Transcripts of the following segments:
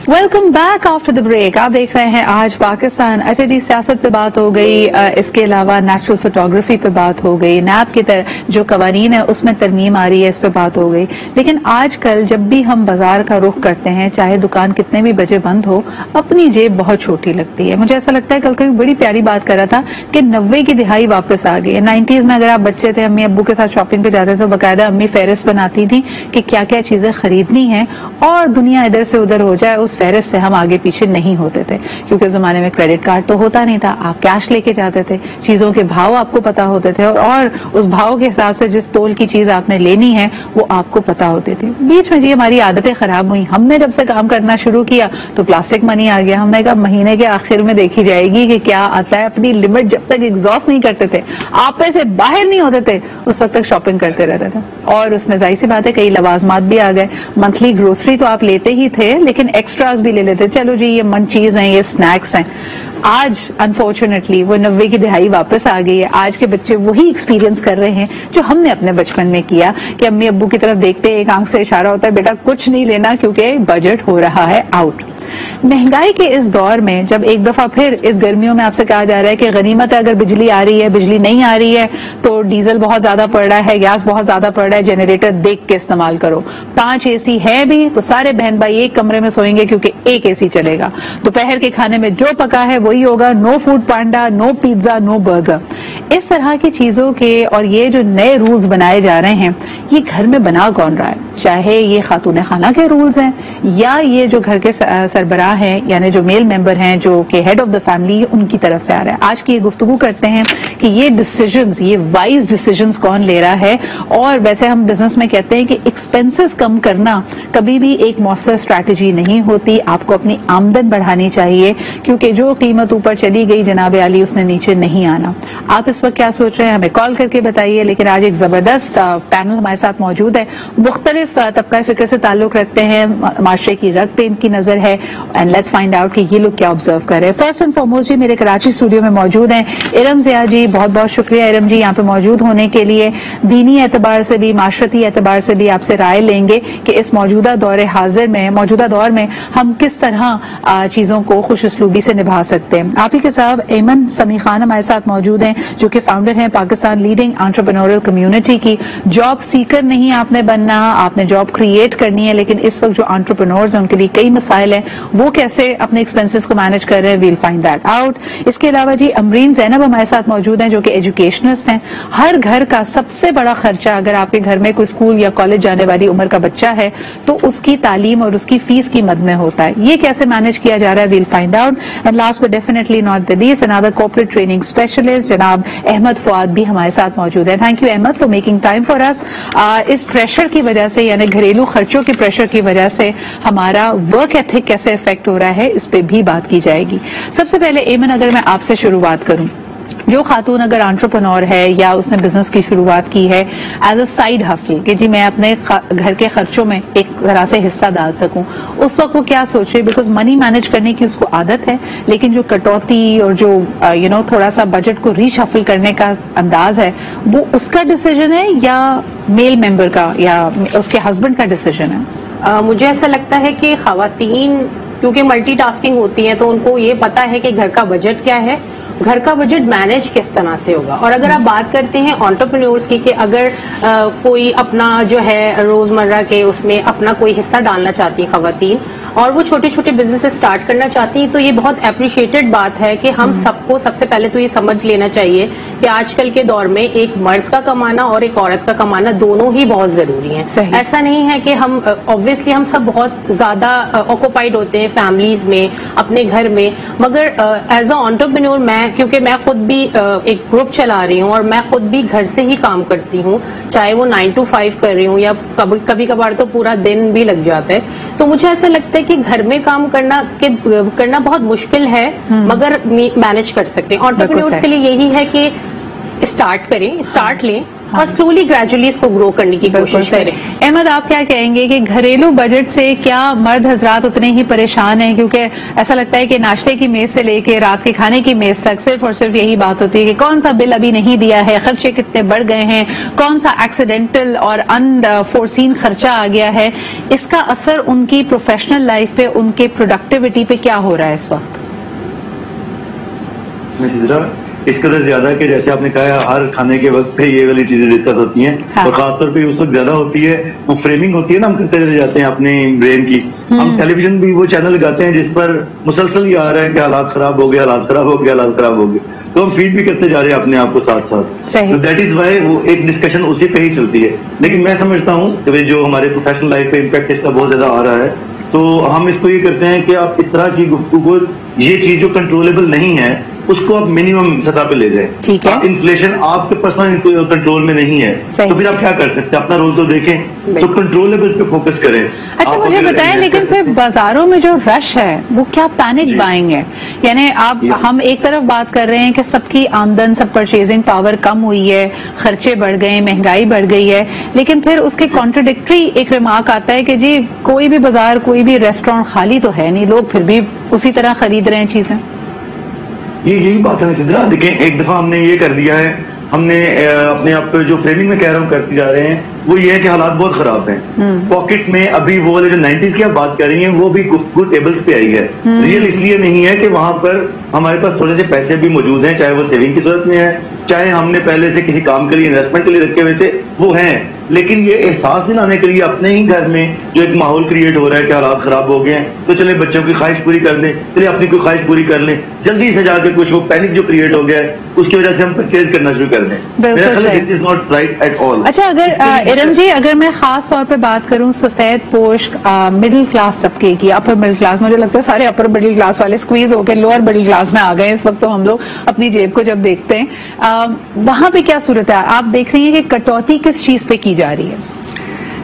Welcome back after the break. आप देख रहे हैं आज पाकिस्तान। अच्छा जी, सियासत पे बात हो गई, इसके अलावा नेचुरल फोटोग्राफी पे बात हो गई, नैब की जो कवानीन है उसमें तरमीम आ रही है, इस पे बात हो गई। लेकिन आजकल जब भी हम बाजार का रुख करते हैं, चाहे दुकान कितने भी बजे बंद हो, अपनी जेब बहुत छोटी लगती है। मुझे ऐसा लगता है, कल कोई बड़ी प्यारी बात कर रहा था कि 90 की दिहाई वापस आ गई है। 90s में अगर आप बच्चे थे, अम्मी अब्बू के साथ शॉपिंग पे जाते थे तो बाकायदा अम्मी फेरिस्त बनाती थी कि क्या क्या चीजें खरीदनी है, और दुनिया इधर से उधर हो जाए, उस फेरिस्त से हम आगे पीछे नहीं होते थे। क्योंकि उस जमाने में क्रेडिट कार्ड तो होता नहीं था, आप कैश लेके जाते थे, चीजों के भाव आपको पता होते थे, और उस भाव के हिसाब से जिस तोल की चीज आपने लेनी है वो आपको पता होती थी। बीच में जी हमारी आदतें खराब हुई। हमने जब से काम करना शुरू किया तो प्लास्टिक मनी आ गया। हमने कहा महीने के आखिर में देखी जाएगी कि क्या आता है। अपनी लिमिट जब तक एग्जॉस्ट नहीं करते थे, आप से बाहर नहीं होते थे, उस वक्त तक शॉपिंग करते रहते थे। और उसमें जाहिर सी बात है कई लवाजमात भी आ गए। मंथली ग्रोसरी तो आप लेते ही थे, लेकिन एक्स्ट्राज भी ले लेते। चलो जी ये मंचीज हैं, ये स्नैक्स हैं। आज अनफॉर्चुनेटली वो 90 की दिहाई वापस आ गई है। आज के बच्चे वही एक्सपीरियंस कर रहे हैं जो हमने अपने बचपन में किया, कि अम्मी अब्बू की तरफ देखते एक आंख से इशारा होता है, बेटा कुछ नहीं लेना क्योंकि बजट हो रहा है आउट। महंगाई के इस दौर में जब एक दफा फिर इस गर्मियों में आपसे कहा जा रहा है कि गनीमत है अगर बिजली आ रही है, बिजली नहीं आ रही है तो डीजल बहुत ज्यादा पड़ रहा है, गैस बहुत ज्यादा पड़ रहा है, जनरेटर देख के इस्तेमाल करो। 5 एसी है भी तो सारे बहन भाई एक कमरे में सोएंगे क्योंकि एक एसी चलेगा। दोपहर के खाने में जो पका है वही होगा, नो फूड पांडा, नो पिज्जा, नो बर्गर। इस तरह की चीजों के और ये जो नए रूल्स बनाए जा रहे हैं, ये घर में बना कौन रहा है? चाहे ये खातून खाना के रूल्स हैं या ये जो घर के सरबराह हैं, यानी जो मेल मेंबर हैं, जो कि हेड ऑफ द फैमिली, उनकी तरफ से आ रहा है। आज की ये गुफ्तगू करते हैं कि ये डिसीजंस, ये वाइज डिसीजंस कौन ले रहा है। और वैसे हम बिजनेस में कहते हैं कि एक्सपेंसेस कम करना कभी भी एक मौसर स्ट्रैटेजी नहीं होती। आपको अपनी आमदन बढ़ानी चाहिए, क्योंकि जो कीमत ऊपर चली गई जनाब आली, उसने नीचे नहीं आना। आप इस वक्त क्या सोच रहे हैं हमें कॉल करके बताइए। लेकिन आज एक जबरदस्त पैनल हमारे साथ मौजूद है, मुख्तलिफ तबका फिक्र से ताल्लुक रखते हैं, माशरे की रग पे इनकी नजर है, एंड लेट्स फाइंड आउट कि ये लोग क्या ऑब्जर्व कर रहे हैं। फर्स्ट एंड फॉरमोस्ट जी मेरे कराची स्टूडियो में मौजूद हैं इरम ज़िया जी। बहुत बहुत शुक्रिया इरम जी यहाँ पे मौजूद होने के लिए। दीनी एतबार से भी, माशरती एतबार से भी आपसे राय लेंगे कि इस मौजूदा दौर में हम किस तरह चीजों को खुश उसलूबी से निभा सकते हैं। आप ही के साथ एमन समी खान हमारे साथ मौजूद हैं, जो कि फाउंडर हैं पाकिस्तान लीडिंग एंटरप्रेन्योरियल कम्युनिटी की। जॉब सीकर नहीं आपने बनना, आपने जॉब क्रिएट करनी है। लेकिन इस वक्त जो एंटरप्रेन्योर्स हैं उनके लिए कई मसाइल हैं, वो कैसे अपने एक्सपेंसेस को मैनेज कर रहे हैं, वील फाइंड दैट आउट। इसके अलावा जी अमरीन जैनब हमारे साथ मौजूद हैं, जो कि एजुकेशनिस्ट हैं। हर घर का सबसे बड़ा खर्चा, अगर आपके घर में कोई स्कूल या कॉलेज जाने वाली उम्र का बच्चा है तो उसकी तालीम और उसकी फीस की मद में होता है। ये कैसे मैनेज किया जा रहा है, we'll find out. And last but definitely not the least, another corporate training specialist जनाब अहमद फुआद भी हमारे साथ मौजूद है। Thank you Ahmed for making time for us. इस प्रेशर की वजह से, यानी घरेलू खर्चों के प्रेशर की वजह से हमारा वर्क एथिक कैसे इफेक्ट हो रहा है, इस पे भी बात की जाएगी। सबसे पहले एमन, अगर मैं आपसे शुरुआत करूं, जो खातून अगर एंटरप्रेन्योर है या उसने बिजनेस की शुरुआत की है एज अ साइड हसल कि जी मैं अपने घर के खर्चों में एक तरह से हिस्सा डाल सकूं, उस वक्त वो क्या सोचे? बिकॉज मनी मैनेज करने की उसको आदत है, लेकिन जो कटौती और जो थोड़ा सा बजट को रीशफल करने का अंदाज है, वो उसका डिसीजन है या मेल मेंबर का या उसके हस्बैंड का डिसीजन है? मुझे ऐसा लगता है कि खवातीन क्योंकि मल्टीटास्किंग होती हैं तो उनको ये पता है कि घर का बजट क्या है, घर का बजट मैनेज किस तरह से होगा। और अगर आप बात करते हैं एंटरप्रेन्योर्स की कि अगर कोई अपना जो है रोजमर्रा के उसमें अपना कोई हिस्सा डालना चाहती है खवातीन और वो छोटे छोटे बिजनेस स्टार्ट करना चाहती हैं, तो ये बहुत अप्रिशिएटेड बात है कि हम सबको सबसे पहले तो ये समझ लेना चाहिए कि आजकल के दौर में एक मर्द का कमाना और एक औरत का कमाना दोनों ही बहुत जरूरी है। ऐसा नहीं है कि हम ऑब्वियसली हम सब बहुत ज्यादा ऑक्यूपाइड होते हैं फैमिलीज में, अपने घर में, मगर एज अ एंटरप्रेन्योर क्योंकि मैं खुद भी एक ग्रुप चला रही हूँ और मैं खुद भी घर से ही काम करती हूँ, चाहे वो 9 to 5 कर रही हूँ या कभी कभार तो पूरा दिन भी लग जाता है, तो मुझे ऐसा लगता है कि घर में काम करना बहुत मुश्किल है, मगर मैनेज कर सकते हैं। एंटरप्रेन्योर्स के लिए यही है कि स्टार्ट लें, और स्लोली ग्रेजुअली इसको ग्रो करने की कोशिश करें। अहमद, आप क्या कहेंगे कि घरेलू बजट से क्या मर्द हजरात उतने ही परेशान हैं? क्योंकि ऐसा लगता है कि नाश्ते की मेज से लेके रात के खाने की मेज तक सिर्फ और सिर्फ यही बात होती है कि कौन सा बिल अभी नहीं दिया है, खर्चे कितने बढ़ गए हैं, कौन सा एक्सीडेंटल और अनफोर्सीन खर्चा आ गया है। इसका असर उनकी प्रोफेशनल लाइफ पे, उनके प्रोडक्टिविटी पे क्या हो रहा है इस वक्त? इस कदर ज्यादा कि जैसे आपने कहा हर खाने के वक्त पे ये वाली चीजें डिस्कस होती हैं। हाँ। और खासतौर पे उस वक्त ज्यादा होती है, वो फ्रेमिंग होती है ना, हम करते चले जाते हैं अपने ब्रेन की। हम टेलीविजन भी वो चैनल लगाते हैं जिस पर मुसलसल ये आ रहा है कि हालात खराब हो गए, हालात खराब हो गए, हालात खराब हो गए, तो हम फीड भी करते जा रहे हैं अपने आप को साथ साथ। तो दैट इज वाई वो एक डिस्कशन उसी पे ही चलती है। लेकिन मैं समझता हूँ कि जो हमारे प्रोफेशनल लाइफ पे इम्पैक्ट इसका बहुत ज्यादा आ रहा है, तो हम इसको ये करते हैं कि आप इस तरह की गुफ्तगू को, ये चीज जो कंट्रोलेबल नहीं है उसको आप मिनिमम सतह पे ले जाए। ठीक है। इन्फ्लेशन आपके पर्सनल कंट्रोल में नहीं है, तो फिर आप क्या कर सकते हैं? अपना रोल तो देखें, तो कंट्रोलेबल पे फोकस करें। अच्छा, मुझे बताएं, लेकिन फिर बाजारों में जो रश है वो क्या पैनिक बाइंग है? यानी हम एक तरफ बात कर रहे हैं कि सबकी आमदन, सब परचेजिंग पावर कम हुई है, खर्चे बढ़ गए, महंगाई बढ़ गई है, लेकिन फिर उसके कॉन्ट्रडिक्टरी एक रिमार्क आता है कि जी कोई भी बाजार, कोई भी रेस्टोरेंट खाली तो है नहीं, लोग फिर भी उसी तरह खरीद रहे हैं चीजें। यही बात है सिद्धरा। देखें, एक दफा हमने ये कर दिया है, हमने अपने आप पे जो फ्रेमिंग में कह रहा हूँ करते जा रहे हैं, वो ये है कि हालात बहुत खराब हैं। पॉकेट में अभी वो वाले जो 90s की आप बात कर रही हैं, वो भी गुफ्तगू टेबल्स पे आई है। रियल इसलिए नहीं है कि वहां पर हमारे पास थोड़े से पैसे भी मौजूद हैं, चाहे वो सेविंग की सूरत में है, चाहे हमने पहले से किसी काम के लिए, इन्वेस्टमेंट के लिए रखे हुए थे, वो हैं। लेकिन ये एहसास दिलाने के लिए अपने ही घर में जो एक माहौल क्रिएट हो रहा है कि हालात खराब हो गए हैं, तो चले बच्चों की ख्वाहिश पूरी कर दें, चले अपनी कोई ख्वाहिश पूरी कर लें, जल्दी से जाके कुछ वो पैनिक जो क्रिएट हो गया है उसकी वजह से हम परचेज करना शुरू कर दें। मेरा ख्याल है this is not right at all. अच्छा, अगर इरम जी, अगर मैं खास तौर पे बात करूं सफेद पोश मिडिल क्लास तबके की, अपर मिडिल क्लास, मुझे लगता है सारे अपर मिडिल क्लास वाले स्क्वीज होकर लोअर मिडिल क्लास में आ गए इस वक्त, तो हम लोग अपनी जेब को जब देखते हैं, वहां पे क्या सूरत है? आप देख रही हैं कि कटौती किस चीज पे की जा रही है?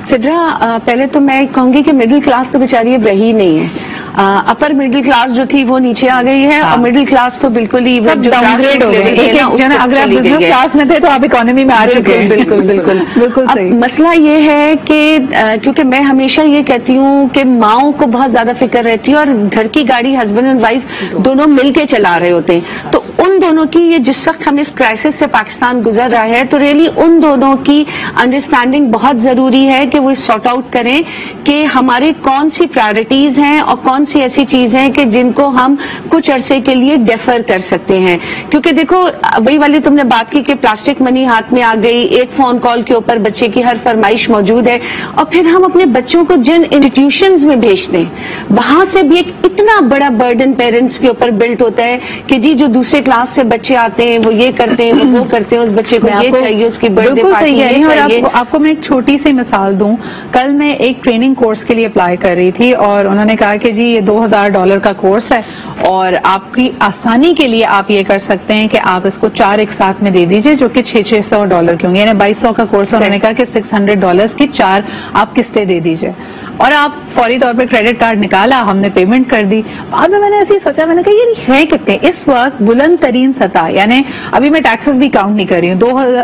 सिद्रा, पहले तो मैं कहूंगी कि मिडिल क्लास तो बेचारी अब रही नहीं है। अपर मिडिल क्लास जो थी वो नीचे आ गई है। हाँ। और मिडिल क्लास तो बिल्कुल ही सब डाउनग्रेड हो गए। अगर आप बिजनेस क्लास में थे तो आप इकोनॉमी में आ चुके हैं। बिल्कुल बिल्कुल बिल्कुल सही। मसला ये है कि क्योंकि मैं हमेशा ये कहती हूँ कि माओं को बहुत ज्यादा फिक्र रहती है और घर की गाड़ी हस्बैंड एंड वाइफ दोनों मिलके चला रहे होते हैं, तो उन दोनों की, ये जिस वक्त हम इस क्राइसिस से पाकिस्तान गुजर रहा है, तो रियली उन दोनों की अंडरस्टैंडिंग बहुत जरूरी है कि वो सॉर्ट आउट करें कि हमारी कौन सी प्रायोरिटीज हैं और कौन सी ऐसी चीज है कि जिनको हम कुछ अरसे के लिए डेफर कर सकते हैं। क्योंकि देखो, वही वाली तुमने बात की कि प्लास्टिक मनी हाथ में आ गई, एक फोन कॉल के ऊपर बच्चे की हर फरमाइश मौजूद है, और फिर हम अपने बच्चों को जिन इंस्टीट्यूशंस में भेजते हैं वहां से भी एक इतना बड़ा बर्डन पेरेंट्स के ऊपर बिल्ट होता है कि जी जो दूसरे क्लास से बच्चे आते हैं वो ये करते हैं, वो करते हैं, उस बच्चे को ये चाहिए, उसकी बर्थडे पार्टी ये चाहिए। आपको मैं एक छोटी सी मिसाल दूं, कल मैं एक ट्रेनिंग कोर्स के लिए अप्लाई कर रही थी और उन्होंने कहा कि जी ये $2000 का कोर्स है और आपकी आसानी के लिए आप ये कर सकते हैं कि आप इसको 4 एक साथ में दे दीजिए, जो कि $600 की होंगी, यानी $2200 का कोर्स है। उन्होंने कहा कि $600 की 4 आप किस्तें दे दीजिए, और आप फौरी तौर पे क्रेडिट कार्ड निकाला, हमने पेमेंट कर दी। बाद में मैंने ऐसे ही सोचा, मैंने कहा ये है कितने इस वक्त बुलंद तरीन सतह, यानी अभी मैं टैक्सेस भी काउंट नहीं कर रही हूँ,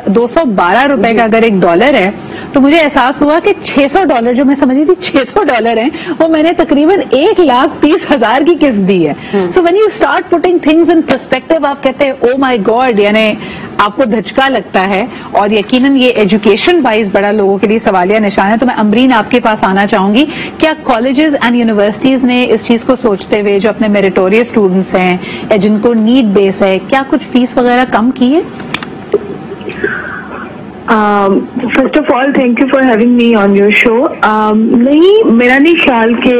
$212 का अगर $1 है तो मुझे एहसास हुआ कि $600 जो मैं समझी थी $600 है, वो मैंने तकरीबन 1,30,000 की किस्त दी है। So when you start putting things in perspective, आप कहते हैं ओ माय गॉड, यानी आपको धचका लगता है। और यकीनन ये एजुकेशन वाइज बड़ा लोगों के लिए सवालिया निशान है। तो मैं अमरीन आपके पास आना चाहूंगी, क्या कॉलेजेस एंड यूनिवर्सिटीज ने इस चीज को सोचते हुए जो अपने मेरिटोरियस स्टूडेंट्स हैं या जिनको नीड बेस है, क्या कुछ फीस वगैरह कम की है? First of all thank you for having me on your show. नहीं, मेरा नहीं ख्याल कि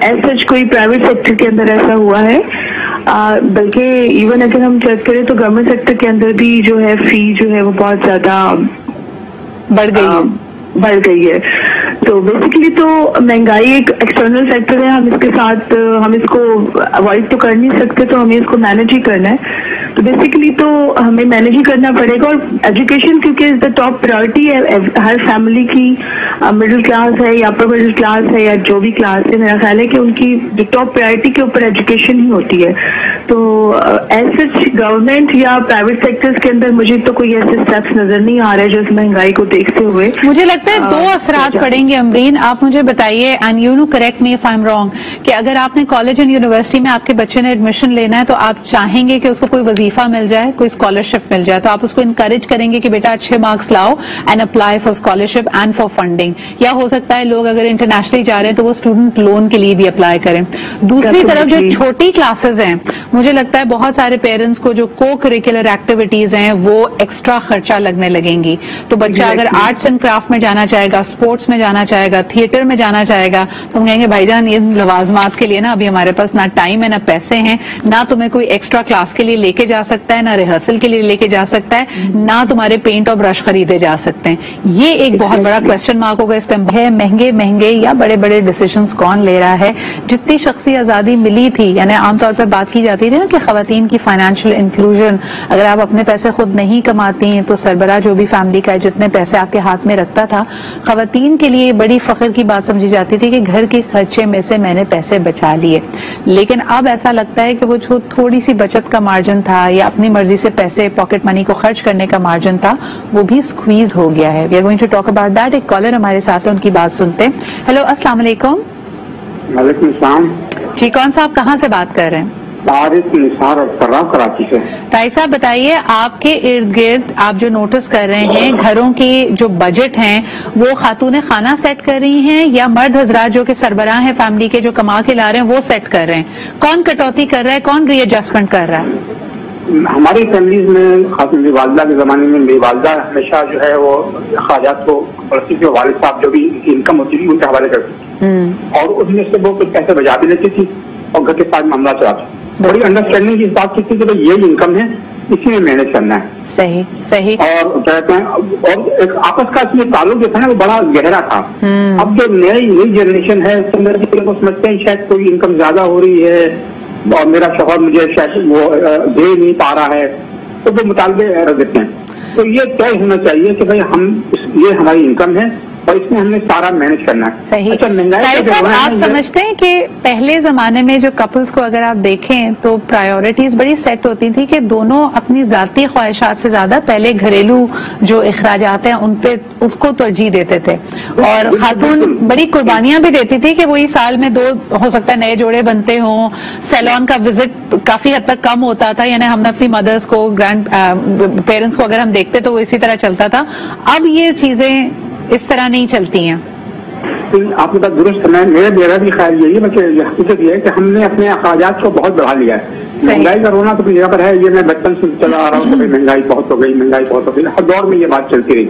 ऐसा कोई प्राइवेट सेक्टर के अंदर ऐसा हुआ है, बल्कि इवन अगर हम चेक करें तो गवर्नमेंट सेक्टर के अंदर भी जो है फी जो है वो बहुत ज्यादा बढ़ गई है। तो बेसिकली तो महंगाई एक एक्सटर्नल फैक्टर है, हम इसके साथ हम इसको अवॉइड तो कर नहीं सकते, तो हमें इसको मैनेज ही करना है। तो बेसिकली तो हमें मैनेज ही करना पड़ेगा, और एजुकेशन क्योंकि इज द टॉप प्रायोरिटी है हर फैमिली की, मिडिल क्लास है या अपर मिडिल क्लास है या जो भी क्लास है, मेरा ख्याल है कि उनकी जो टॉप प्रायोरिटी के ऊपर एजुकेशन ही होती है। तो एज सच गवर्नमेंट या प्राइवेट सेक्टर्स के अंदर मुझे तो कोई ऐसे स्टेप्स नजर नहीं आ रहे जो इस महंगाई को देखते हुए। मुझे लगता है दो असरात पड़ेंगे अमरीन, आप मुझे बताइए and you know correct me if I am wrong, कि अगर आपने कॉलेज एंड यूनिवर्सिटी में आपके बच्चे ने एडमिशन लेना है तो आप चाहेंगे कि उसको कोई वजीफा मिल जाए, कोई स्कॉलरशिप मिल जाए, तो आप उसको इनकरेज करेंगे कि बेटा अच्छे मार्क्स लाओ and apply for scholarship and for funding. या हो सकता है लोग अगर इंटरनेशनली जा रहे हैं तो वो स्टूडेंट लोन के लिए भी अप्लाई करें। दूसरी तरफ जो छोटी क्लासेस हैं, मुझे लगता है बहुत सारे पेरेंट्स को जो को करिकुलर एक्टिविटीज हैं वो एक्स्ट्रा खर्चा लगने लगेंगी। तो बच्चा अगर आर्ट्स एंड क्राफ्ट में जाना चाहेगा, स्पोर्ट्स में जाना चाहेगा, थिएटर में जाना चाहेगा, तो हम कहेंगे भाईजान ये लवाजमात के लिए ना अभी हमारे पास ना टाइम है ना पैसे हैं, ना तुम्हें कोई एक्स्ट्रा क्लास के लिए लेके जा सकता है, ना रिहर्सल के लिए लेके जा सकता है, ना तुम्हारे पेंट और ब्रश खरीदे जा सकते हैं। ये एक बहुत बड़ा क्वेश्चन मार्क होगा इस पे है। महंगे महंगे या बड़े बड़े डिसीजंस कौन ले रहा है? जितनी शख्सी आजादी मिली थी, यानी आमतौर पर बात की जाती थी ना कि खवातीन की फाइनेंशियल इंक्लूजन, अगर आप अपने पैसे खुद नहीं कमाती हैं तो सरबराह जो भी फैमिली का है जितने पैसे आपके हाथ में रखता था, खवातीन के लिए बड़ी फख्र की बात समझी जाती थी कि घर के खर्चे में से मैंने पैसे बचा लिए। लेकिन अब ऐसा लगता है कि वो जो थोड़ी सी बचत का मार्जिन था या अपनी मर्जी से पैसे पॉकेट मनी को खर्च करने का मार्जिन था, वो भी स्क्वीज हो गया है। We are going to talk about that. एक कॉलर हमारे साथ है, उनकी बात सुनते हैं। हेलो, अस्सलाम वालेकुम। वालेकुम सलाम जी, कौन सा आप कहाँ से बात कर रहे हैं? निसार और फर्राब कराची से। ताई साहब बताइए, आपके इर्द गिर्द आप जो नोटिस कर रहे हैं घरों की जो बजट हैं वो खातून खाना सेट कर रही हैं या मर्द हजरात जो कि सरबराह हैं फैमिली के जो कमा के ला रहे हैं वो सेट कर रहे हैं? कौन कटौती कर रहा है, कौन रीएडजस्टमेंट कर रहा है? हमारी फैमिलीज में खास मेरी वालदा के जमाने में मेरी वालदा हमेशा जो है वो अखराजात को पड़ोसी के वालिद साहब जो भी इनकम होती थी उनके हवाले करती थी और उसमें से वो कुछ पैसे बचा भी लेती थी और घर के साथ मामला चलाती। बड़ी अंडरस्टैंडिंग इस बात की थी कि भाई ये इनकम है, इसी में मैनेज करना है। सही सही। और कहते हैं और एक आपस का इसमें ताल्लुक जो था ना वो बड़ा गहरा था। अब जो नई जनरेशन है वो समझते हैं शायद कोई इनकम ज्यादा हो रही है और मेरा शौहर मुझे शायद वो दे नहीं पा रहा है, तो वो मुतालबे रख देते हैं। तो ये तय होना चाहिए कि भाई हम ये हमारी इनकम है और इसमें हमने सारा मैनेज करना है। सही। अच्छा, महंगाई साहब, आप समझते हैं कि पहले जमाने में जो कपल्स को अगर आप देखें तो प्रायोरिटीज बड़ी सेट होती थी कि दोनों अपनी जाती ख्वाहिशात से ज्यादा पहले घरेलू जो इखराजात हैं उन पे उसको तरजीह देते थे और खातून बड़ी कुर्बानियां भी देती थी कि वही साल में 2 हो सकता है नए जोड़े बनते हों, सैलून का विजिट काफी हद तक कम होता था, यानी हमने अपनी मदर्स को ग्रैंड पेरेंट्स को अगर हम देखते तो वो इसी तरह चलता था। अब ये चीजें इस तरह नहीं चलती हैं। आपके पास दुरुस्त है। मेरा भी ख्याल यही है कि हकीकत ये है कि हमने अपने अखराजात को बहुत बढ़ा लिया है। महंगाई का रोना तो अपनी जगह पर है, ये मैं बचपन से चला आ रहा हूँ कि महंगाई बहुत हो गई, महंगाई बहुत हो गई, हर दौर में ये बात चलती रही।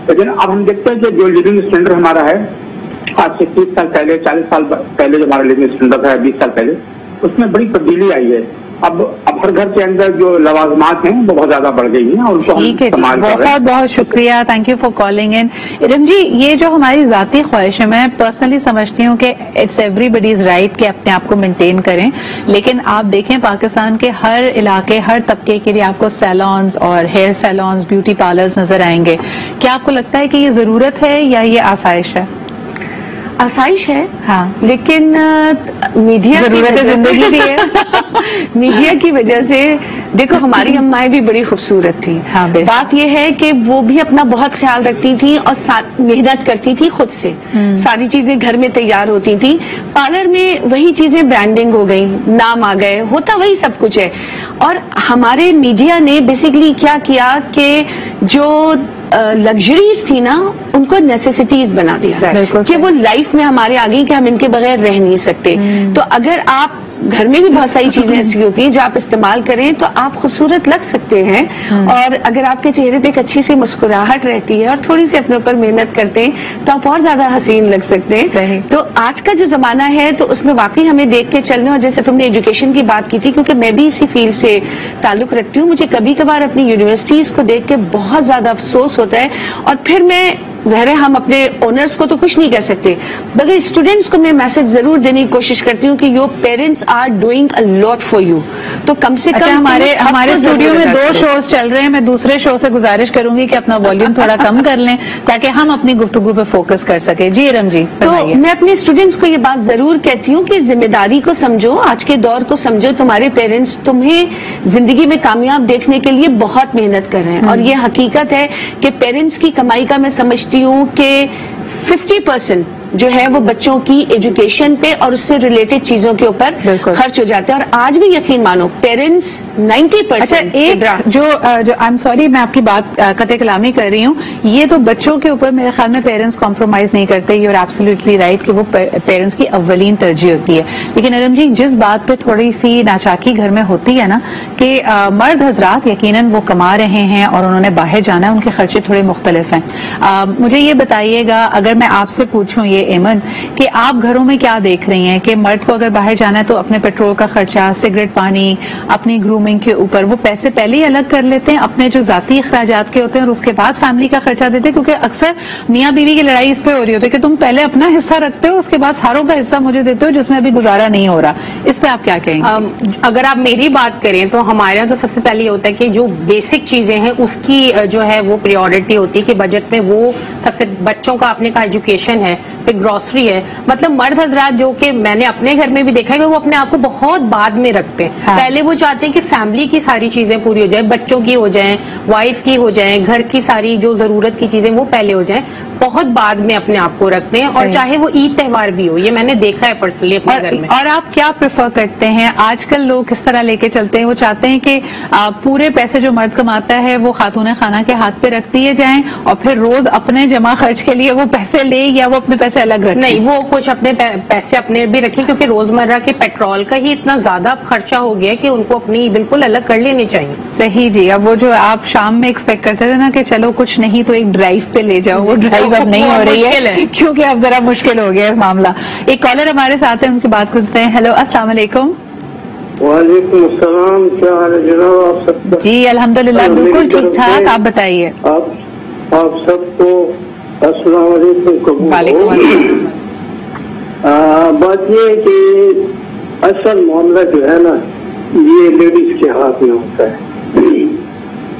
लेकिन अब हम देखते हैं कि जो लिविंग स्टैंडर्ड हमारा है आज से 30 साल पहले 40 साल पहले जो हमारा लिविंग स्टैंडर्ड है 20 साल पहले, उसमें बड़ी तब्दीली आई है। अब हर घर के अंदर जो लवाजमात हैं वो बहुत ज्यादा बढ़ गई हैं और उनको हम इस्तेमाल कर रहे हैं। बहुत बहुत शुक्रिया, thank you for calling in. Iram ji, ये जो हमारी जाती ख्वाहिश है, मैं पर्सनली समझती हूँ कि इट्स एवरीबडीज राइट कि अपने आप को मेंटेन करें, लेकिन आप देखें पाकिस्तान के हर इलाके हर तबके के लिए आपको सैलून्स और हेयर सैलून्स, ब्यूटी पार्लर्स नजर आएंगे। क्या आपको लगता है कि ये जरूरत है या ये आसाइश है? आसाइश है, हाँ, लेकिन मीडिया जरूरत है, जिंदगी भी है। मीडिया की वजह से देखो हमारी अम्माएं भी बड़ी खूबसूरत थी। हाँ, बात यह है कि वो भी अपना बहुत ख्याल रखती थी और मेहनत करती थी खुद से, सारी चीजें घर में तैयार होती थी। पार्लर में वही चीजें ब्रांडिंग हो गई, नाम आ गए, होता वही सब कुछ है। और हमारे मीडिया ने बेसिकली क्या किया कि जो लग्जरीज थी ना उनको नेसेसिटीज बना दिया कि वो लाइफ में हमारे आ गई कि हम इनके बगैर रह नहीं सकते। तो अगर आप घर में भी बहुत सारी चीजें ऐसी होती हैं जो आप इस्तेमाल करें तो आप खूबसूरत लग सकते हैं और अगर आपके चेहरे पे एक अच्छी सी मुस्कुराहट रहती है और थोड़ी सी अपने ऊपर मेहनत करते हैं तो आप और ज्यादा हसीन लग सकते हैं। तो आज का जो जमाना है तो उसमें वाकई हमें देख के चलने, और जैसे तुमने एजुकेशन की बात की थी, क्योंकि मैं भी इसी फील्ड से ताल्लुक रखती हूँ, मुझे कभी कभार अपनी यूनिवर्सिटीज को देख के बहुत ज्यादा अफसोस होता है और फिर मैं ज़ाहिर है हम अपने ओनर्स को तो कुछ नहीं कह सकते, मगर स्टूडेंट्स को मैं मैसेज जरूर देने की कोशिश करती हूँ कि your parents are doing a lot for you. तो कम से कम हमारे स्टूडियो में 2 शोज चल रहे हैं, मैं दूसरे शो से गुजारिश करूंगी कि अपना वॉल्यूम थोड़ा कम कर लें ताकि हम अपनी गुफ्तगू पे फोकस कर सके। जी रम जी, तो मैं अपने स्टूडेंट्स को ये बात जरूर कहती हूँ कि जिम्मेदारी को समझो, आज के दौर को समझो। तुम्हारे पेरेंट्स तुम्हें जिंदगी में कामयाब देखने के लिए बहुत मेहनत कर रहे हैं, और ये हकीकत है कि पेरेंट्स की कमाई का मैं समझती हूँ कि 50% जो है वो बच्चों की एजुकेशन पे और उससे रिलेटेड चीजों के ऊपर खर्च हो जाते हैं। और आज भी यकीन मानो पेरेंट्स 90%। अच्छा, एक जो आई एम सॉरी मैं आपकी बात कते कलामी कर रही हूँ, ये तो बच्चों के ऊपर मेरे ख्याल में पेरेंट्स कॉम्प्रोमाइज नहीं करते, यू आर एब्सोल्युटली राइट कि वो पेरेंट्स की अव्वलीन तरजीह होती है। लेकिन अरम जी, जिस बात पे थोड़ी सी नाचाकी घर में होती है ना कि मर्द हजरात यकीनन वो कमा रहे हैं और उन्होंने बाहर जाना है, उनके खर्चे थोड़े मुख्तलिफ हैं। मुझे ये बताइएगा, अगर मैं आपसे पूछूं ये एमन कि आप घरों में क्या देख रही हैं कि मर्द को अगर बाहर जाना है तो अपने पेट्रोल का खर्चा, सिगरेट पानी, अपनी ग्रूमिंग के ऊपर वो पैसे पहले ही अलग कर लेते हैं अपने जो जाती अखराजात के होते हैं, और उसके बाद फैमिली का खर्चा देते हैं? क्योंकि अक्सर मियाँ बीवी की लड़ाई इस पे हो रही होती है कि तुम पहले अपना हिस्सा रखते हो, उसके बाद सारों का हिस्सा मुझे देते हो जिसमें अभी गुजारा नहीं हो रहा। इस पे आप क्या कहेंगे? अगर आप मेरी बात करें तो हमारे यहाँ तो सबसे पहले होता है कि जो बेसिक चीजें हैं उसकी जो है वो प्रायोरिटी होती है कि बजट में वो सबसे, बच्चों का आपने कहा एजुकेशन है, फिर ग्रोसरी है। मतलब मर्द हजरात जो कि मैंने अपने घर में भी देखा है कि वो अपने आप को बहुत बाद में रखते हैं। हाँ। पहले वो चाहते हैं कि फैमिली की सारी चीजें पूरी हो जाए, बच्चों की हो जाए, वाइफ की हो जाए, घर की सारी जो जरूरत की चीजें वो पहले हो जाए, बहुत बाद में अपने आप को रखते हैं। और चाहे वो ईद त्योहार भी हो, ये मैंने देखा है पर्सनली अपने घर में। और आप क्या प्रेफर करते हैं? आजकल लोग किस तरह लेके चलते हैं? वो चाहते हैं कि पूरे पैसे जो मर्द कमाता है वो खातून खाना के हाथ पे रख दिए जाएं और फिर रोज अपने जमा खर्च के लिए वो पैसे ले, या वो अपने पैसे अलग रखें? नहीं, वो कुछ अपने पैसे अपने भी रखें, क्योंकि रोजमर्रा के पेट्रोल का ही इतना ज्यादा खर्चा हो गया कि उनको अपनी बिल्कुल अलग कर लेनी चाहिए। सही जी। अब वो जो आप शाम में एक्सपेक्ट करते थे ना कि चलो कुछ नहीं तो एक ड्राइव पे ले जाओ, वो ड्राइव अब नहीं हो रही है क्योंकि अब जरा मुश्किल हो गया इस मामला। एक कॉलर हमारे साथ है, उनकी बात करते हैं। हेलो, अस्सलाम वालेकुम। वालेकुम अस्सलाम, क्या हाल है जनाब? आप सब? जी अल्हम्दुलिल्लाह बिल्कुल ठीक ठाक, आप बताइए। आप सबको अस्सलाम वालेकुम। बात ये है कि असल मामला जो है ना ये लेडीज के हाथ में होता है,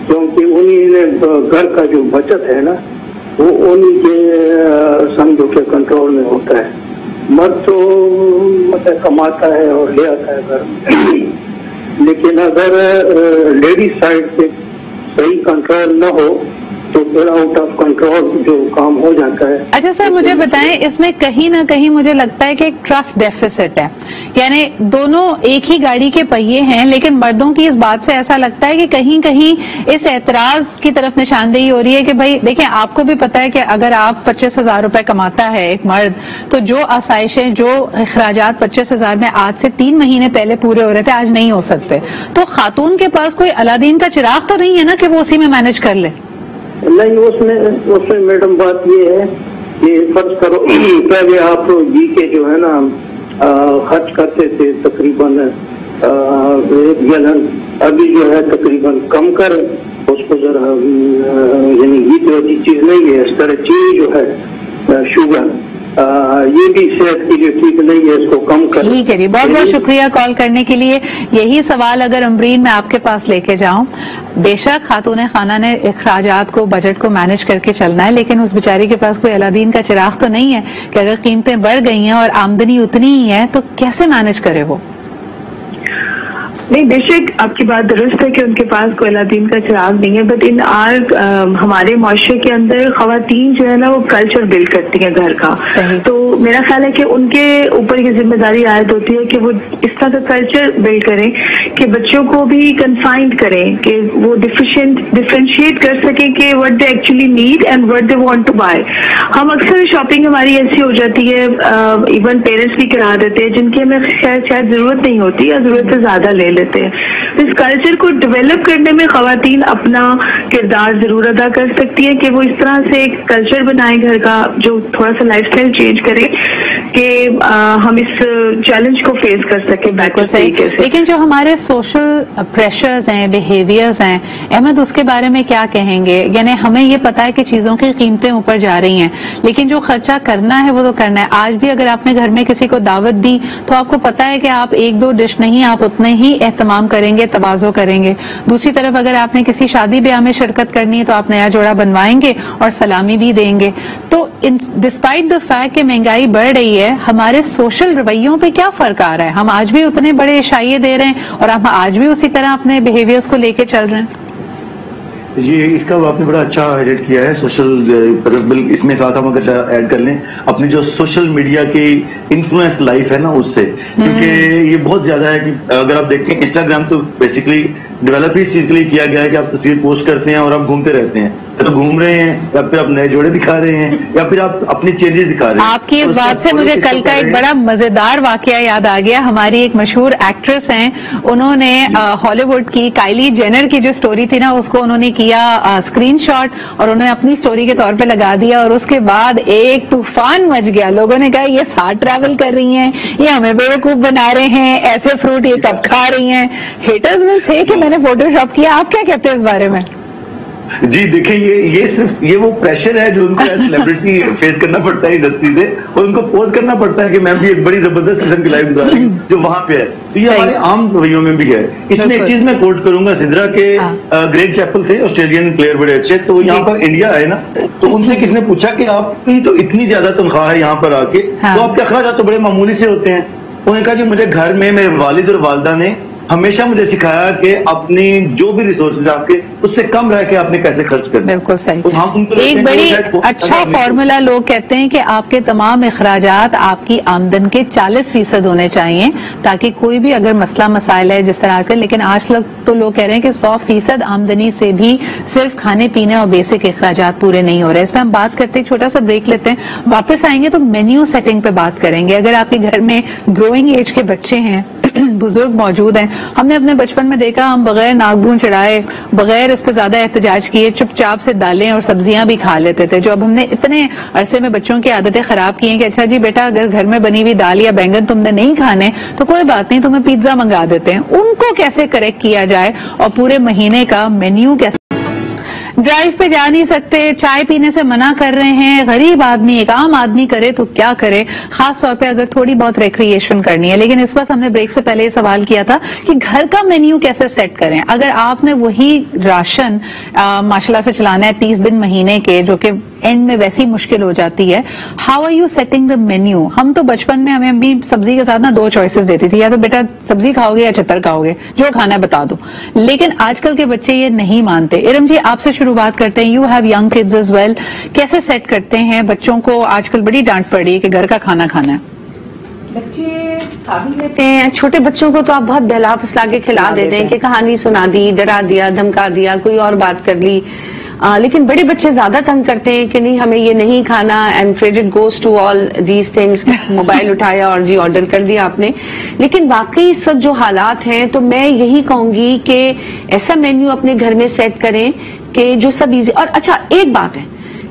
क्योंकि उन्हीं ने घर का जो बचत है ना वो उन्हीं के समझो के कंट्रोल में होता है। मर्द तो मतलब कमाता है और ले आता है घर में, लेकिन अगर लेडीज साइड से सही कंट्रोल न हो तो फिर आउट ऑफ कंट्रोल जो काम हो जाता है। अच्छा सर, मुझे बताएं, इसमें कहीं ना कहीं मुझे लगता है कि एक ट्रस्ट डेफिसिट है, यानी दोनों एक ही गाड़ी के पहिए हैं, लेकिन मर्दों की इस बात से ऐसा लगता है कि कहीं कहीं इस एतराज की तरफ निशानदेही हो रही है कि भाई देखें, आपको भी पता है कि अगर आप 25,000 रुपए कमाता है एक मर्द, तो जो आसाइशें, जो अखराजात 25,000 में आज से 3 महीने पहले पूरे हो रहे थे आज नहीं हो सकते। तो खातून के पास कोई अलादीन का चिराग तो नहीं है ना कि वो उसी में मैनेज कर ले? नहीं, उसमें मैडम बात ये है कि फर्ज करो पहले आप जी के जो है ना खर्च करते थे तकरीबन 1 गैलन, अभी जो है तकरीबन कम कर उसको जरा, यानी घी तो अच्छी चीज नहीं है, इस तरह चीनी जो है शुगर ये भी सेहत के लिए ठीक नहीं है, इसको कम कर। ठीक है जी, बहुत बहुत शुक्रिया कॉल करने के लिए। यही सवाल अगर अमरीन मैं आपके पास लेके जाऊं, बेशक खातून खाना ने अखराजात को, बजट को मैनेज करके चलना है, लेकिन उस बेचारी के पास कोई अलादीन का चिराग तो नहीं है कि अगर कीमतें बढ़ गई हैं और आमदनी उतनी ही है तो कैसे मैनेज करे वो? नहीं, बेशक आपकी बात दुरुस्त है कि उनके पास कोई अलादीन का चिराग नहीं है, बट इन हमारे माशरे के अंदर खवातीन जो है ना वो कल्चर बिल्ड करती है घर का। तो मेरा ख्याल है कि उनके ऊपर ये जिम्मेदारी आयद होती है कि वो इस तरह का कल्चर बिल्ड करें कि बच्चों को भी कन्फाइंड करें, कि वो डिफरेंशिएट कर सकें कि what they actually need and what they want to buy. हम अक्सर शॉपिंग हमारी ऐसी हो जाती है, इवन पेरेंट्स भी करा देते हैं जिनकी हमें शायद जरूरत नहीं होती या जरूरत से ज्यादा ले लेते हैं। इस कल्चर को डेवलप करने में खवातीन अपना किरदार जरूर अदा कर सकती है कि वो इस तरह से एक कल्चर बनाए घर का जो थोड़ा सा लाइफस्टाइल चेंज करे कि हम इस चैलेंज को फेस कर सके बेहतर तरीके से। लेकिन जो हमारे सोशल प्रेशर्स हैं, बिहेवियर्स हैं, अहमद, उसके बारे में क्या कहेंगे? यानी हमें ये पता है कि चीजों की कीमतें ऊपर जा रही हैं, लेकिन जो खर्चा करना है वो तो करना है। आज भी अगर आपने घर में किसी को दावत दी तो आपको पता है कि आप 1-2 डिश नहीं, आप उतने ही एहतमाम करेंगे, तवाज़ो करेंगे। दूसरी तरफ अगर आपने किसी शादी ब्याह में शिरकत करनी है तो आप नया जोड़ा बनवाएंगे और सलामी भी देंगे। तो डिस्पाइट द फैक्ट कि महंगाई बढ़ रही है, हमारे सोशल रवैयों पे क्या फर्क आ रहा है? हम आज भी उतने बड़े इशाइये दे रहे हैं और हम आज भी उसी तरह अपने बिहेवियर्स को लेके चल रहे हैं। ये इसका आपने बड़ा अच्छा हाईलाइट किया है सोशल, इसमें साथ हम अगर ऐड कर लें अपनी जो सोशल मीडिया की इन्फ्लुएंस लाइफ है ना उससे, क्योंकि ये बहुत ज्यादा है कि अगर आप देखते हैं इंस्टाग्राम तो बेसिकली डेवलप इस चीज के लिए किया गया है कि आप तस्वीर पोस्ट करते हैं और आप घूमते रहते हैं, या तो घूम रहे हैं या फिर आप नए जोड़े दिखा रहे हैं या फिर आप अपनी चेंजेस दिखा रहे हैं। आपकी इस बात से मुझे कल का एक बड़ा मजेदार वाकया याद आ गया। हमारी एक मशहूर एक्ट्रेस हैं, उन्होंने हॉलीवुड की काइली जेनर की जो स्टोरी थी ना उसको उन्होंने किया स्क्रीनशॉट और उन्होंने अपनी स्टोरी के तौर पे लगा दिया और उसके बाद एक तूफान मच गया। लोगों ने कहा ये साथ ट्रैवल कर रही हैं, ये हमें बेवकूफ बना रहे हैं, ऐसे फ्रूट ये कब खा रही हैं। हेटर्स विल से कि मैंने फोटोशॉप किया। आप क्या कहते हैं इस बारे में? जी देखिए, ये सिर्फ ये वो प्रेशर है जो उनको सेलिब्रिटी फेस करना पड़ता है इंडस्ट्री से, और उनको पोज करना पड़ता है कि मैं भी एक बड़ी जबरदस्त किस्म की लाइफ गुजार रही हूँ जो वहां पे है। तो ये हमारे आम रवैयों में भी है। इसमें एक चीज मैं कोट करूंगा, सिद्रा के ग्रेग चैपल थे ऑस्ट्रेलियन प्लेयर बड़े अच्छे, तो यहाँ पर इंडिया आए ना तो उनसे किसने पूछा कि आपकी तो इतनी ज्यादा तनख्वाह है यहाँ पर आके, तो आपके अखराज तो बड़े मामूली से होते हैं। उन्होंने कहा जी मुझे घर में मेरे वालिद और वालदा ने हमेशा मुझे सिखाया कि अपनी जो भी रिसोर्सेज आपके उससे कम रह के आपने कैसे खर्च करना। बिल्कुल सही। तो हम उनको एक बड़ी अच्छा फॉर्मूला लोग कहते हैं कि आपके तमाम अखराजात आपकी आमदन के 40% होने चाहिए, ताकि कोई भी अगर मसला मसाइल है जिस तरह का, लेकिन आज तो लोग कह रहे हैं कि 100% आमदनी से भी सिर्फ खाने पीने और बेसिक अखराजात पूरे नहीं हो रहे। इसमें हम बात करते हैं, छोटा सा ब्रेक लेते हैं, वापस आएंगे तो मेन्यू सेटिंग पे बात करेंगे। अगर आपके घर में ग्रोइंग एज के बच्चे हैं, बुजुर्ग मौजूद हैं, हमने अपने बचपन में देखा हम बगैर नागभून चढ़ाए, बगैर इस पे ज्यादा एहतजाज किए चुपचाप से दालें और सब्जियां भी खा लेते थे। जो अब हमने इतने अरसे में बच्चों की आदतें खराब की हैं कि अच्छा जी बेटा अगर घर में बनी हुई दाल या बैंगन तुमने नहीं खाने तो कोई बात नहीं, तुम्हें पिज्जा मंगा देते हैं। उनको कैसे करेक्ट किया जाए और पूरे महीने का मेन्यू कैसे? ड्राइव पे जा नहीं सकते, चाय पीने से मना कर रहे हैं, गरीब आदमी एक आम आदमी करे तो क्या करे, खास तौर पे अगर थोड़ी बहुत रिक्रिएशन करनी है। लेकिन इस वक्त हमने ब्रेक से पहले ये सवाल किया था कि घर का मेन्यू कैसे सेट करें। अगर आपने वही राशन माशाल्लाह से चलाना है 30 दिन महीने के, जो कि एंड में वैसी मुश्किल हो जाती है, how are you setting the menu? हम तो बचपन में हमें भी सब्जी के साथ ना 2 चॉइसेस देती थी, या तो बेटा सब्जी खाओगे या चतर खाओगे, जो खाना है बता दो। लेकिन आजकल के बच्चे ये नहीं मानते। इरम जी आपसे शुरुआत करते हैं, you have young kids as well, कैसे सेट करते हैं बच्चों को? आजकल बड़ी डांट पड़ रही है कि घर का खाना खाना है। बच्चे खा भी लेते हैं, छोटे बच्चों को तो आप बहुत बहला फुसला के खिला देते हैं कि कहानी सुना दी, डरा दिया, धमका दिया, कोई और बात कर ली। लेकिन बड़े बच्चे ज्यादा तंग करते हैं कि नहीं हमें ये नहीं खाना, and credit goes to all these things. Mobile उठाया और जी ऑर्डर कर दिया आपने। लेकिन वाकई इस वक्त जो हालात हैं, तो मैं यही कहूंगी कि ऐसा मेन्यू अपने घर में सेट करें कि जो सब इजी। और अच्छा एक बात है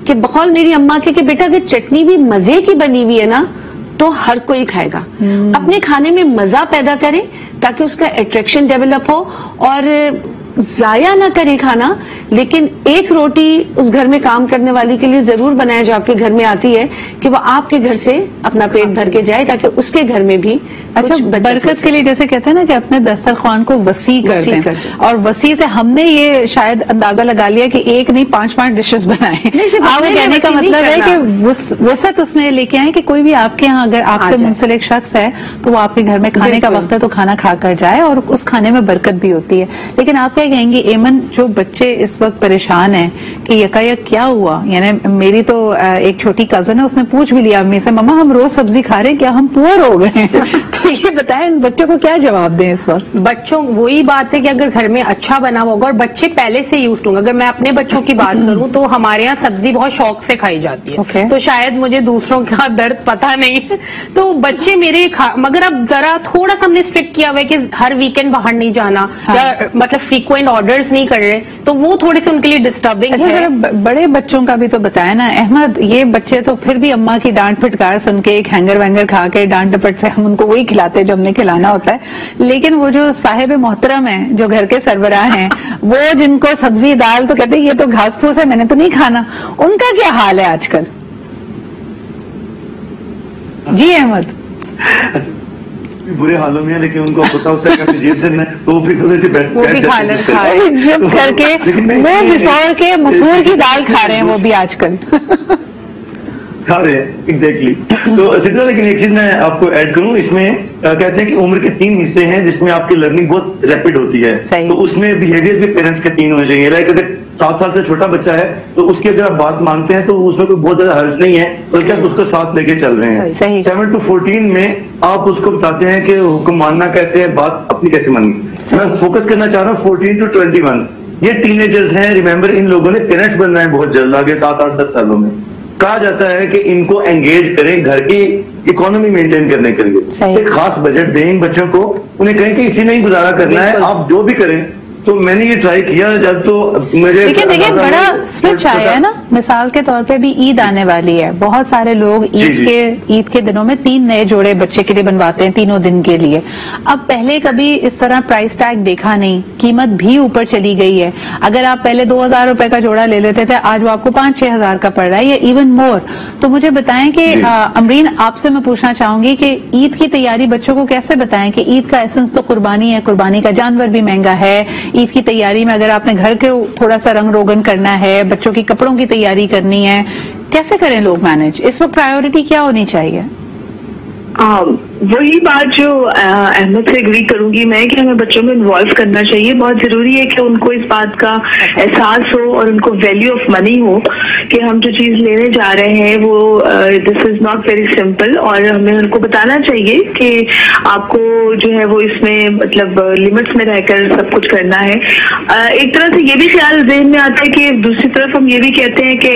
कि बकौल मेरी अम्मा के कि बेटा अगर चटनी भी मजे की बनी हुई है ना तो हर कोई खाएगा। अपने खाने में मजा पैदा करें ताकि उसका अट्रैक्शन डेवलप हो, और जाया ना करे खाना, लेकिन एक रोटी उस घर में काम करने वाली के लिए जरूर बनाए जो आपके घर में आती है, कि वो आपके घर से अपना पेट भर के जाए ताकि उसके घर में भी अच्छा बरकत के लिए, जैसे कहते हैं ना कि अपने दस्तरखान को वसी कर दें। और वसी से हमने ये शायद अंदाजा लगा लिया कि एक नहीं 5-5 डिशेस बनाए। आप कहने का मतलब है कि वसत उसमें लेके आए कि कोई भी आपके यहाँ अगर आपसे मुंसलिक शख्स है तो वो आपके घर में खाने का वक्त है तो खाना खा कर जाए, और उस खाने में बरकत भी होती है। लेकिन आप क्या कहेंगे एमन, जो बच्चे इस वक्त परेशान हैं कि यकायक क्या हुआ? यानी मेरी तो एक छोटी कजन है, उसने पूछ भी लिया अम्मी से, मम्मा हम रोज सब्जी खा रहे हैं, क्या हम पुअर हो गए? तो ये बताएं इन बच्चों को क्या जवाब दें इस वक्त? बच्चों वही बात है कि अगर घर में अच्छा बना होगा और बच्चे पहले से यूज होंगे, अगर मैं अपने बच्चों की बात करूं तो हमारे यहाँ सब्जी बहुत शौक से खाई जाती है, तो शायद मुझे दूसरों का दर्द पता नहीं है, तो बच्चे मेरे मगर अब जरा थोड़ा सा हमने स्ट्रिक्ट किया हुआ है कि हर वीकेंड बाहर नहीं जाना, या मतलब फ्रीक्वेंट ऑर्डर्स नहीं कर रहे, तो वो थोड़े से उनके लिए डिस्टर्बिंग है। बड़े बच्चों का भी तो बताया ना अहमद, ये बच्चे तो फिर भी अम्मा की डांट फटकार सुन के एक हैंगर वैंगर खा के डांट डपट से हम उनको वही खिलाते हैं जो हमने खिलाना होता है, लेकिन वो जो साहिब मोहतरम है, जो घर के सरबराह हैं, वो जिनको सब्जी दाल तो कहते हैं ये तो घास फूस है, मैंने तो नहीं खाना, उनका क्या हाल है आजकल? जी अहमद। बुरे हालों में है, लेकिन उनको पता होता है कि जेब से न, तो फिर थोड़े से बैठ करके वो बिसौर के मसूर की दाल खा रहे हैं वो भी आजकल खा रहे हैं एग्जैक्टली। तो सिद्रा, लेकिन एक चीज मैं आपको ऐड करूं, इसमें कहते हैं कि उम्र के 3 हिस्से हैं जिसमें आपकी लर्निंग बहुत रैपिड होती है, तो उसमें बिहेवियर्स भी पेरेंट्स के 3 होने चाहिए। लाइक अगर 7 साल से छोटा बच्चा है तो उसकी अगर आप बात मानते हैं तो उसमें कोई बहुत ज्यादा हर्ज नहीं है, बल्कि आप उसको साथ लेके चल रहे हैं। 7 to 14 में आप उसको बताते हैं कि हुक्म मानना कैसे है, बात अपनी कैसे माननी। मैं फोकस करना चाह रहा हूँ 14 to 21, ये टीनेजर्स हैं। रिमेंबर, इन लोगों ने पेरेंट्स बनना है बहुत जल्द, आगे 7, 8, 10 सालों में। कहा जाता है कि इनको एंगेज करें घर की इकोनॉमी मेंटेन करने के लिए, एक खास बजट दें इन बच्चों को, उन्हें कहें कि इसी में ही गुजारा करना है, आप जो भी करें। तो मैंने ये ट्राई किया जब तो मुझे देखिए बड़ा स्विच आया है ना, मिसाल के तौर पे भी ईद आने वाली है, बहुत सारे लोग ईद के दिनों में 3 नए जोड़े बच्चे के लिए बनवाते हैं तीनों दिन के लिए। अब पहले कभी इस तरह प्राइस टैग देखा नहीं, कीमत भी ऊपर चली गई है। अगर आप पहले 2000 रुपए का जोड़ा ले लेते थे, आज वो आपको 5-6 हजार का पड़ रहा है, या इवन मोर। तो मुझे बताएं कि अमरीन, आपसे मैं पूछना चाहूंगी कि ईद की तैयारी बच्चों को कैसे बताएं कि ईद का एसेंस तो कुर्बानी है, कुर्बानी का जानवर भी महंगा है। ईद की तैयारी में अगर आपने घर के थोड़ा सा रंग रोगन करना है, बच्चों की कपड़ों की तैयारी करनी है, कैसे करें लोग मैनेज? इस वक्त प्रायोरिटी क्या होनी चाहिए? वही बात जो अहमद से एग्री करूंगी मैं कि हमें बच्चों में इन्वॉल्व करना चाहिए। बहुत जरूरी है कि उनको इस बात का एहसास हो और उनको वैल्यू ऑफ मनी हो कि हम जो चीज लेने जा रहे हैं वो this is not very simple, और हमें उनको बताना चाहिए कि आपको जो है वो इसमें मतलब लिमिट्स में रहकर सब कुछ करना है। एक तरह से ये भी ख्याल ज़हन में आता है कि दूसरी तरफ हम ये भी कहते हैं कि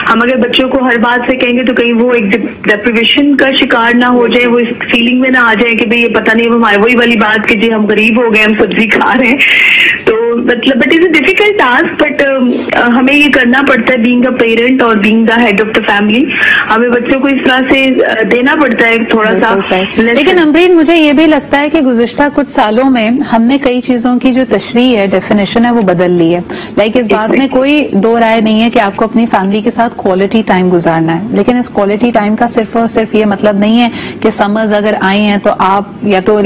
हम अगर बच्चों को हर बात से कहेंगे तो कहीं वो एक डिप्रेशन का शिकार ना हो जाए, वो इस फीलिंग में ना आ जाए कि भाई ये पता नहीं, हमारे वही वाली बात कि जी हम गरीब हो गए, हम सब्जी खा रहे हैं। तो मतलब but is a difficult task, but हमें ये करना पड़ता है बीइंग अ पेरेंट और being the head of the family. हमें बच्चों को इस तरह से देना पड़ता है थोड़ा सा। लेकिन अमरीन, मुझे ये भी लगता है कि गुज़िश्ता कुछ सालों में हमने कई चीजों की जो तशरीह है, डेफिनेशन है, वो बदल ली है। लाइक इस बात में कोई दो राय नहीं है कि आपको अपनी फैमिली के साथ क्वालिटी टाइम गुजारना है, लेकिन इस क्वालिटी टाइम का सिर्फ और सिर्फ ये मतलब नहीं है कि समर्स अगर आई हैं तो आप या तो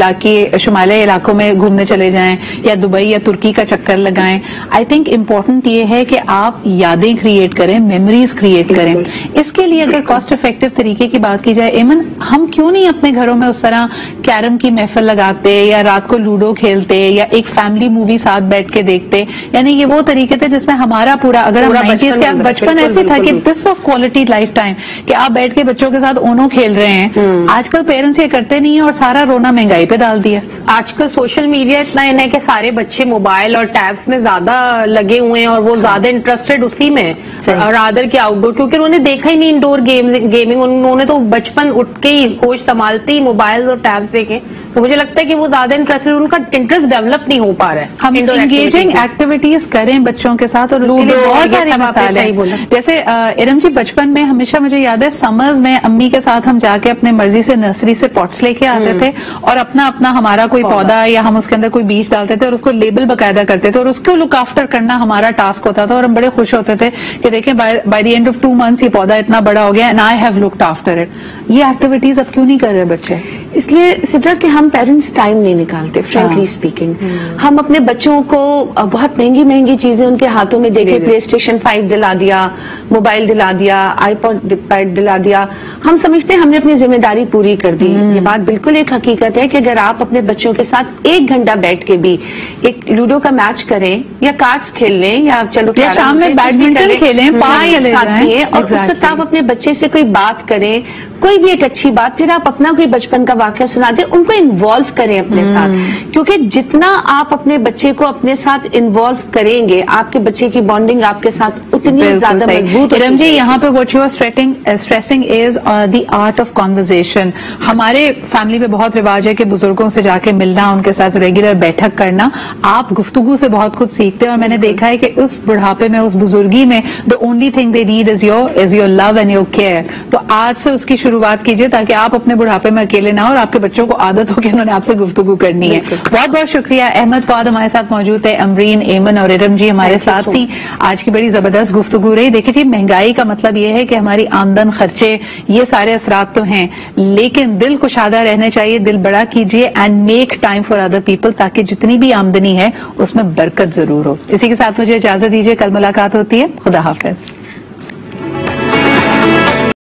शुमाली इलाकों में घूमने चले जाएं या दुबई या तुर्की का चक्कर लगाएं। आई थिंक इम्पोर्टेंट ये है कि आप यादें क्रिएट करें, मेमोरीज क्रिएट करें। इसके लिए अगर कॉस्ट इफेक्टिव तरीके की बात की जाए, एमन, हम क्यों नहीं अपने घरों में उस तरह कैरम की महफिल लगाते या रात को लूडो खेलते या एक फैमिली मूवी साथ बैठ के देखते? यानी ये वो तरीके थे जिसमें हमारा पूरा बचपन ऐसे था कि this was quality life time, कि आप बैठ के बच्चों के साथ ओनो खेल रहे हैं। आजकल पेरेंट्स ये करते नहीं है और सारा रोना महंगाई पे डाल दिया। आजकल सोशल मीडिया इतना इन है कि सारे बच्चे मोबाइल और टैब्स में ज्यादा लगे हुए हैं और वो ज्यादा इंटरेस्टेड उसी में और रादर के आउटडोर, क्योंकि उन्होंने देखा ही नहीं इंडोर गेमिंग। उन्होंने तो बचपन उठ के ही होश संभालते ही मोबाइल और टैब्स देखे, तो मुझे लगता है कि वो ज्यादा इंटरेस्टेड, उनका इंटरेस्ट डेवलप नहीं हो पा रहा है। हम इंगेजिंग एक्टिविटीज करें बच्चों के साथ, और उसके लिए बहुत सारी मिसालें हैं। जैसे इरम जी, बचपन में हमेशा मुझे याद है समर्स में अम्मी के साथ हम जाके अपने मर्जी से नर्सरी से पॉट्स लेके आते थे और अपना अपना हमारा कोई पौधा या हम उसके अंदर कोई बीज डालते थे और उसको लेबल बकायदा करते थे और उसको लुक आफ्टर करना हमारा टास्क होता था, और हम बड़े खुश होते थे कि देखें by the end of 2 months ये पौधा इतना बड़ा हो गया and I have looked after it. ये एक्टिविटीज अब क्यों नहीं कर रहे बच्चे? इसलिए सिद्रा कि हम पेरेंट्स टाइम नहीं निकालते, फ्रेंकली स्पीकिंग। हम अपने बच्चों को बहुत महंगी महंगी चीजें उनके हाथों में देके प्ले स्टेशन 5 दिला दिया, मोबाइल दिला दिया, आईपैड दिला दिया, हम समझते हैं हमने अपनी जिम्मेदारी पूरी कर दी। ये बात बिल्कुल एक हकीकत है कि अगर आप अपने बच्चों के साथ 1 घंटा बैठ के भी एक लूडो का मैच करें या कार्ड्स खेल लें या चलो शाम में बैडमिंटन खेलें, पार्क चले जाएं, और उस वक्त आप अपने बच्चे से कोई बात करें, कोई भी एक अच्छी बात, फिर आप अपना कोई बचपन का वाकया सुना दें, उनको इन्वॉल्व करें अपने साथ, क्योंकि जितना आप अपने बच्चे को अपने साथ इन्वॉल्व करेंगे आपके बच्चे की बॉन्डिंग आपके साथ उतनी ज्यादा मजबूत होगी। इरम जी, यहाँ पे what you are stressing is the art of conversation. हमारे फैमिली में बहुत रिवाज है कि बुजुर्गों से जाके मिलना, उनके साथ रेगुलर बैठक करना। आप गुफ्तगू से बहुत कुछ सीखते हैं और मैंने देखा है कि उस बुढ़ापे में, उस बुजुर्गी में the only thing they need is your love and your care. तो आज से उसकी शुरुआत कीजिए ताकि आप अपने बुढ़ापे में अकेले ना हो और आपके बच्चों को आदत हो कि उन्होंने आपसे गुफ्तगू करनी है। बहुत बहुत शुक्रिया। अहमद फवाद हमारे साथ मौजूद है, अमरीन, एमन और इरम जी हमारे साथ थी। आज की बड़ी जबरदस्त गुफ्तगू रही। देखिए जी, महंगाई का मतलब यह है कि हमारी आमदन, खर्चे, ये सारे असरात तो हैं, लेकिन दिल कुशादा रहना चाहिए, दिल बड़ा कीजिए and make time for other people, ताकि जितनी भी आमदनी है उसमें बरकत जरूर हो। इसी के साथ मुझे इजाजत दीजिए, कल मुलाकात होती है। खुदा हाफिज।